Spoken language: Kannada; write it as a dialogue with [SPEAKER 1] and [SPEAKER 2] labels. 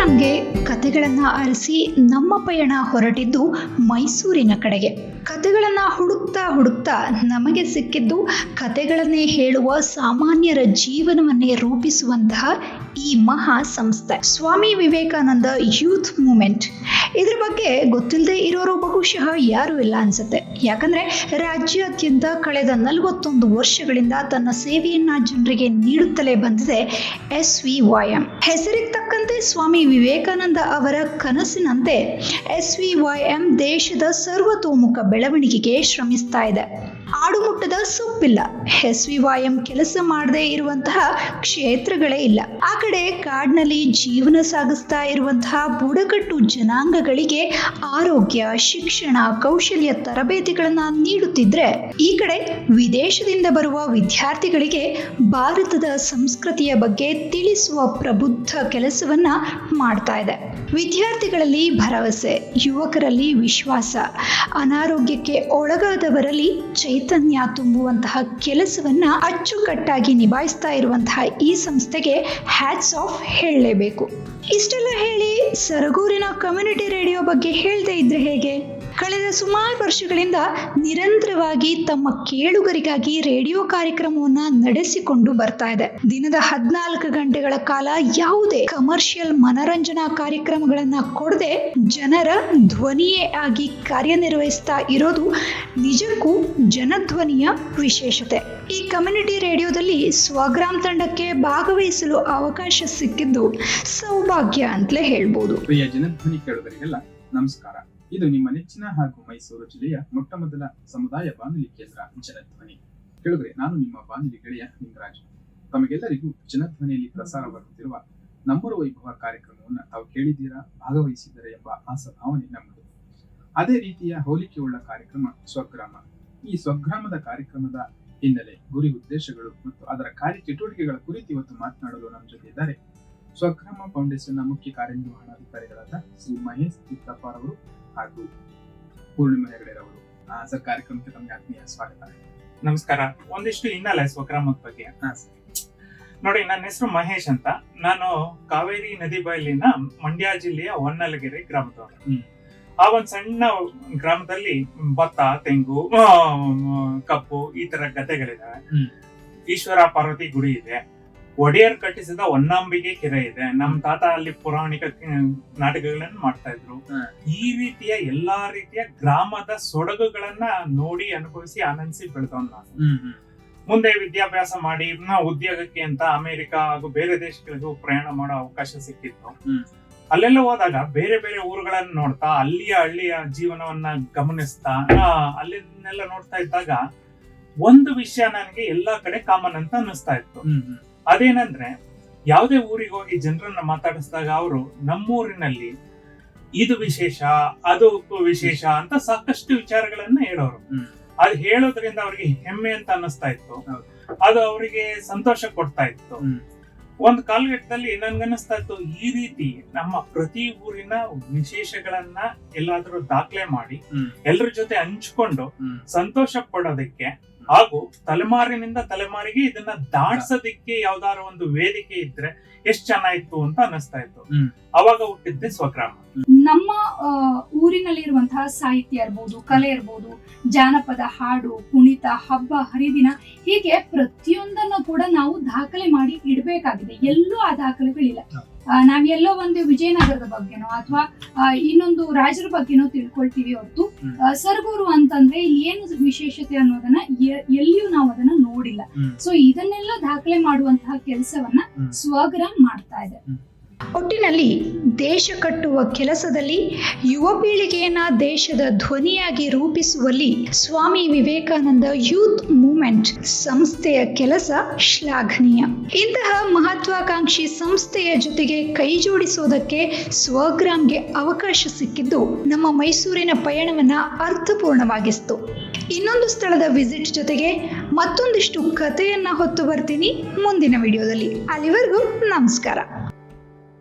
[SPEAKER 1] ಸ್ವಗ್ರಾಮ್ಗೆ ಕತೆಗಳನ್ನು ಆರಿಸಿ ನಮ್ಮ ಪಯಣ ಹೊರಟಿದ್ದು ಮೈಸೂರಿನ ಕಡೆಗೆ. ಕತೆಗಳನ್ನು ಹುಡುಕ್ತಾ ನಮಗೆ ಸಿಕ್ಕಿದ್ದು ಕತೆಗಳನ್ನೇ ಹೇಳುವ ಸಾಮಾನ್ಯರ ಜೀವನವನ್ನೇ ರೂಪಿಸುವಂತಹ ಈ ಮಹಾ ಸಂಸ್ಥೆ ಸ್ವಾಮಿ ವಿವೇಕಾನಂದ ಯೂತ್ ಮೂವ್ಮೆಂಟ್. ಇದ್ರ ಬಗ್ಗೆ ಗೊತ್ತಿಲ್ಲದೆ ಇರೋರು ಬಹುಶಃ ಯಾರೂ ಇಲ್ಲ ಅನ್ಸುತ್ತೆ. ಯಾಕಂದ್ರೆ ರಾಜ್ಯಾದ್ಯಂತ ಕಳೆದ 41 ವರ್ಷಗಳಿಂದ ತನ್ನ ಸೇವೆಯನ್ನ ಜನರಿಗೆ ನೀಡುತ್ತಲೇ ಬಂದಿದೆ SVYM. ಹೆಸರಿಗೆ ತಕ್ಕಂತೆ ಸ್ವಾಮಿ ವಿವೇಕಾನಂದ ಅವರ ಕನಸಿನಂತೆ SVYM ದೇಶದ ಸರ್ವತೋಮುಖ ಬೆಳವಣಿಗೆಗೆ ಶ್ರಮಿಸ್ತಾ ಇದೆ. ಆಡುಮುಟ್ಟದ ಸೊಪ್ಪಿಲ್ಲ. SVYM ಕೆಲಸ ಮಾಡದೇ ಇರುವಂತಹ ಕ್ಷೇತ್ರಗಳೇ ಇಲ್ಲ. ಆ ಕಡೆ ಕಾಡಿನಲ್ಲಿ ಜೀವನ ಸಾಗಿಸ್ತಾ ಇರುವಂತಹ ಬುಡಕಟ್ಟು ಜನಾಂಗಗಳಿಗೆ ಆರೋಗ್ಯ, ಶಿಕ್ಷಣ, ಕೌಶಲ್ಯ ತರಬೇತಿಗಳನ್ನ ನೀಡುತ್ತಿದ್ರೆ, ಈ ಕಡೆ ವಿದೇಶದಿಂದ ಬರುವ ವಿದ್ಯಾರ್ಥಿಗಳಿಗೆ ಭಾರತದ ಸಂಸ್ಕೃತಿಯ ಬಗ್ಗೆ ತಿಳಿಸುವ ಪ್ರಬುದ್ಧ ಕೆಲಸವನ್ನ ಮಾಡ್ತಾ ಇದೆ. ವಿದ್ಯಾರ್ಥಿಗಳಲ್ಲಿ ಭರವಸೆ, ಯುವಕರಲ್ಲಿ ವಿಶ್ವಾಸ, ಅನಾರೋಗ್ಯಕ್ಕೆ ಒಳಗಾದವರಲ್ಲಿ ಚೈತನ್ಯ ತುಂಬುವಂತಹ ಕೆಲಸವನ್ನ ಅಚ್ಚುಕಟ್ಟಾಗಿ ನಿಭಾಯಿಸ್ತಾ ಇರುವಂತಹ ಈ ಸಂಸ್ಥೆಗೆ ಹ್ಯಾಟ್ಸ್ ಆಫ್ ಹೇಳಲೇಬೇಕು. ಇಷ್ಟೆಲ್ಲ ಹೇಳಿ ಸರಗೂರಿನ ಕಮ್ಯುನಿಟಿ ರೇಡಿಯೋ ಬಗ್ಗೆ ಹೇಳದೇ ಇದ್ರೆ ಹೇಗೆ? ಕಳೆದ ಸುಮಾರು ವರ್ಷಗಳಿಂದ ನಿರಂತರವಾಗಿ ತಮ್ಮ ಕೇಳುಗರಿಗಾಗಿ ರೇಡಿಯೋ ಕಾರ್ಯಕ್ರಮವನ್ನ ನಡೆಸಿಕೊಂಡು ಬರ್ತಾ ಇದೆ. ದಿನದ 14 ಗಂಟೆಗಳ ಕಾಲ ಯಾವುದೇ ಕಮರ್ಷಿಯಲ್ ಮನರಂಜನಾ ಕಾರ್ಯಕ್ರಮಗಳನ್ನ ಕೊಡದೆ ಜನರ ಧ್ವನಿಯೇ ಆಗಿ ಕಾರ್ಯನಿರ್ವಹಿಸ್ತಾ ಇರೋದು ನಿಜಕ್ಕೂ ಜನಧ್ವನಿಯ ವಿಶೇಷತೆ. ಈ ಕಮ್ಯುನಿಟಿ ರೇಡಿಯೋದಲ್ಲಿ ಸ್ವಗ್ರಾಮ್ ತಂಡಕ್ಕೆ ಭಾಗವಹಿಸಲು ಅವಕಾಶ ಸಿಕ್ಕಿದ್ದು ಸೌಭಾಗ್ಯ ಅಂತಲೇ ಹೇಳ್ಬೋದು.
[SPEAKER 2] ಪ್ರಿಯ ಜನಧ್ವನಿ ಕೇಳುಗರಿಗೆಲ್ಲ ನಮಸ್ಕಾರ. ಇದು ನಿಮ್ಮ ನೆಚ್ಚಿನ ಹಾಗೂ ಮೈಸೂರು ಜಿಲ್ಲೆಯ ಮೊಟ್ಟಮೊದಲ ಸಮುದಾಯ ಬಾನುಲಿ ಕೇಂದ್ರ ಜನಧ್ವನಿ. ಕೇಳುಗರೆ, ನಾನು ನಿಮ್ಮ ಬಾನುಲಿ ಗೆಳೆಯ ನಿಂಗರಾಜ್. ತಮಗೆಲ್ಲರಿಗೂ ಜನಧ್ವನಿಯಲ್ಲಿ ಪ್ರಸಾರವಾಗುತ್ತಿರುವ ನಮ್ಮೂರ ವೈಭವ ಕಾರ್ಯಕ್ರಮವನ್ನು ತಾವು ಕೇಳಿದ್ದೀರಾ, ಭಾಗವಹಿಸಿದ್ದೀರಾ ಎಂಬ ಆಸಭಾವನೆ ನಮ್ಮದು. ಅದೇ ರೀತಿಯ ಹೋಲಿಕೆಯುಳ್ಳ ಕಾರ್ಯಕ್ರಮ ಸ್ವಗ್ರಾಮ. ಈ ಸ್ವಗ್ರಾಮದ ಕಾರ್ಯಕ್ರಮದ ಹಿನ್ನೆಲೆ, ಗುರಿ, ಉದ್ದೇಶಗಳು ಮತ್ತು ಅದರ ಕಾರ್ಯಚಟುವಟಿಕೆಗಳ ಕುರಿತು ಇವತ್ತು ಮಾತನಾಡಲು ನಮ್ಮ ಜೊತೆ ಇದ್ದಾರೆ ಸ್ವಗ್ರಾಮ ಫೌಂಡೇಶನ್ ನ ಮುಖ್ಯ ಕಾರ್ಯನಿರ್ವಹಣಾಧಿಕಾರಿಗಳಾದ ಶ್ರೀ ಮಹೇಶ್ ಚಿತ್ತಪ್ಪಾರವರು ಹಾಗೂ ಪೂರ್ಣಿಮಾ ಹೆಗಡೆರವರು. ಸರ್, ಕಾರ್ಯಕ್ರಮಕ್ಕೆ ತಮಗೆ ಆತ್ಮೀಯ ಸ್ವಾಗತ.
[SPEAKER 3] ನಮಸ್ಕಾರ. ಒಂದಿಷ್ಟು ಹಿನ್ನೆಲೆ ಸ್ವಗ್ರಾಮದ ಬಗ್ಗೆ. ನೋಡಿ, ನನ್ನ ಹೆಸರು ಮಹೇಶ್ ಅಂತ. ನಾನು ಕಾವೇರಿ ನದಿ ಬಯಲಿನ ಮಂಡ್ಯ ಜಿಲ್ಲೆಯ ಹೊನ್ನಲಗೆರೆ ಗ್ರಾಮದವರು. ಆ ಒಂದ್ ಸಣ್ಣ ಗ್ರಾಮದಲ್ಲಿ ಭತ್ತ, ತೆಂಗು, ಕಬ್ಬು ಈ ತರ ಗದ್ದೆಗಳಿದಾವೆ. ಈಶ್ವರ ಪಾರ್ವತಿ ಗುಡಿ ಇದೆ. ಒಡೆಯರ್ ಕಟ್ಟಿಸಿದ ಹೊನ್ನಾಂಬಿಗೆ ಕೆರೆ ಇದೆ. ನಮ್ ತಾತ ಅಲ್ಲಿ ಪೌರಾಣಿಕ ನಾಟಕಗಳನ್ನ ಮಾಡ್ತಾ ಇದ್ರು. ಈ ರೀತಿಯ ಎಲ್ಲಾ ರೀತಿಯ ಗ್ರಾಮದ ಸೊಡಗುಗಳನ್ನ ನೋಡಿ, ಅನುಭವಿಸಿ, ಆನಂದಿಸಿ ಬೆಳೆದವನ್ ನಾನು. ಮುಂದೆ ವಿದ್ಯಾಭ್ಯಾಸ ಮಾಡಿ ಉದ್ಯೋಗಕ್ಕೆ ಅಂತ ಅಮೆರಿಕ ಹಾಗೂ ಬೇರೆ ದೇಶಗಳಿಗೂ ಪ್ರಯಾಣ ಮಾಡೋ ಅವಕಾಶ ಸಿಕ್ಕಿತ್ತು. ಅಲ್ಲೆಲ್ಲ ಹೋದಾಗ ಬೇರೆ ಬೇರೆ ಊರುಗಳನ್ನ ನೋಡ್ತಾ, ಹಳ್ಳಿಯ ಜೀವನವನ್ನ ಗಮನಿಸ್ತಾ, ಅಲ್ಲಿನೆಲ್ಲ ನೋಡ್ತಾ ಇದ್ದಾಗ ಒಂದು ವಿಷಯ ನನಗೆ ಎಲ್ಲಾ ಕಡೆ ಕಾಮನ್ ಅಂತ ಅನ್ನಿಸ್ತಾ ಇತ್ತು. ಅದೇನಂದ್ರೆ, ಯಾವುದೇ ಊರಿಗೆ ಹೋಗಿ ಜನರನ್ನ ಮಾತಾಡಿಸಿದಾಗ ಅವರು ನಮ್ಮೂರಿನಲ್ಲಿ ಇದು ವಿಶೇಷ, ಅದು ವಿಶೇಷ ಅಂತ ಸಾಕಷ್ಟು ವಿಚಾರಗಳನ್ನ ಹೇಳೋರು. ಅದು ಹೇಳೋದ್ರಿಂದ ಅವ್ರಿಗೆ ಹೆಮ್ಮೆ ಅಂತ ಅನ್ನಿಸ್ತಾ ಇತ್ತು. ಅದು ಅವರಿಗೆ ಸಂತೋಷ ಕೊಡ್ತಾ ಇತ್ತು. ಒಂದ್ ಕಾಲಘಟ್ಟದಲ್ಲಿ ನನ್ಗನ್ನಿಸ್ತಾ ಇತ್ತು, ಈ ರೀತಿ ನಮ್ಮ ಪ್ರತಿ ಊರಿನ ವಿಶೇಷಗಳನ್ನ ಎಲ್ಲಾದ್ರೂ ದಾಖಲೆ ಮಾಡಿ ಎಲ್ಲರ ಜೊತೆ ಹಂಚ್ಕೊಂಡು ಸಂತೋಷ ಪಡೋದಕ್ಕೆ ಹಾಗೂ ತಲೆಮಾರಿನಿಂದ ತಲೆಮಾರಿಗೆ ಇದನ್ನ ದಾಟ್ಸೋದಿಕ್ಕೆ ಯಾವ್ದಾದ್ರು ಒಂದು ವೇದಿಕೆ ಇದ್ರೆ ಎಷ್ಟ್ ಚೆನ್ನಾಗಿತ್ತು ಅಂತ ಅನ್ನಿಸ್ತಾ ಇತ್ತು. ಅವಾಗ ಹುಟ್ಟಿದ್ದೆ ಸ್ವಗ್ರಾಮ.
[SPEAKER 4] ನಮ್ಮ ಊರಿನಲ್ಲಿರುವಂತಹ ಸಾಹಿತ್ಯ ಇರ್ಬೋದು, ಕಲೆ ಇರ್ಬೋದು, ಜಾನಪದ ಹಾಡು, ಕುಣಿತ, ಹಬ್ಬ ಹರಿದಿನ, ಹೀಗೆ ಪ್ರತಿಯೊಂದನ್ನು ಕೂಡ ನಾವು ದಾಖಲೆ ಮಾಡಿ ಇಡ್ಬೇಕಾಗಿದೆ. ಎಲ್ಲೂ ಆ ದಾಖಲೆಗಳಿಲ್ಲ. ನಾವೆಲ್ಲೋ ಒಂದು ವಿಜಯನಗರದ ಬಗ್ಗೆನೋ ಅಥವಾ ಇನ್ನೊಂದು ರಾಜರ ಬಗ್ಗೆನೋ ತಿಳ್ಕೊಳ್ತೀವಿ ಹೊರತು ಸರಗೂರು ಅಂತಂದ್ರೆ ಇಲ್ಲಿ ಏನು ವಿಶೇಷತೆ ಅನ್ನೋದನ್ನ ಎಲ್ಲಿಯೂ ನಾವು ಅದನ್ನ ನೋಡಿಲ್ಲ. ಸೊ ಇದನ್ನೆಲ್ಲ ದಾಖಲೆ ಮಾಡುವಂತಹ ಕೆಲಸವನ್ನ ಸ್ವಗ್ರಾಮ್ ಮಾಡ್ತಾ ಇದೆ.
[SPEAKER 1] ಒಟ್ಟಿನಲ್ಲಿ ದೇಶ ಕಟ್ಟುವ ಕೆಲಸದಲ್ಲಿ ಯುವ ಪೀಳಿಗೆಯನ್ನ ದೇಶದ ಧ್ವನಿಯಾಗಿ ರೂಪಿಸುವಲ್ಲಿ ಸ್ವಾಮಿ ವಿವೇಕಾನಂದ ಯೂತ್ ಮೂವ್ಮೆಂಟ್ ಸಂಸ್ಥೆಯ ಕೆಲಸ ಶ್ಲಾಘನೀಯ. ಇಂತಹ ಮಹತ್ವಾಕಾಂಕ್ಷಿ ಸಂಸ್ಥೆಯ ಜೊತೆಗೆ ಕೈ ಜೋಡಿಸೋದಕ್ಕೆ ಸ್ವಗ್ರಾಮ್ಗೆ ಅವಕಾಶ ಸಿಕ್ಕಿದ್ದು ನಮ್ಮ ಮೈಸೂರಿನ ಪಯಣವನ್ನ ಅರ್ಥಪೂರ್ಣವಾಗಿಸಿತು. ಇನ್ನೊಂದು ಸ್ಥಳದ ವಿಸಿಟ್ ಜೊತೆಗೆ ಮತ್ತೊಂದಿಷ್ಟು ಕಥೆಯನ್ನ ಹೊತ್ತು ಬರ್ತೀನಿ ಮುಂದಿನ ವಿಡಿಯೋದಲ್ಲಿ. ಅಲ್ಲಿವರೆಗೂ ನಮಸ್ಕಾರ.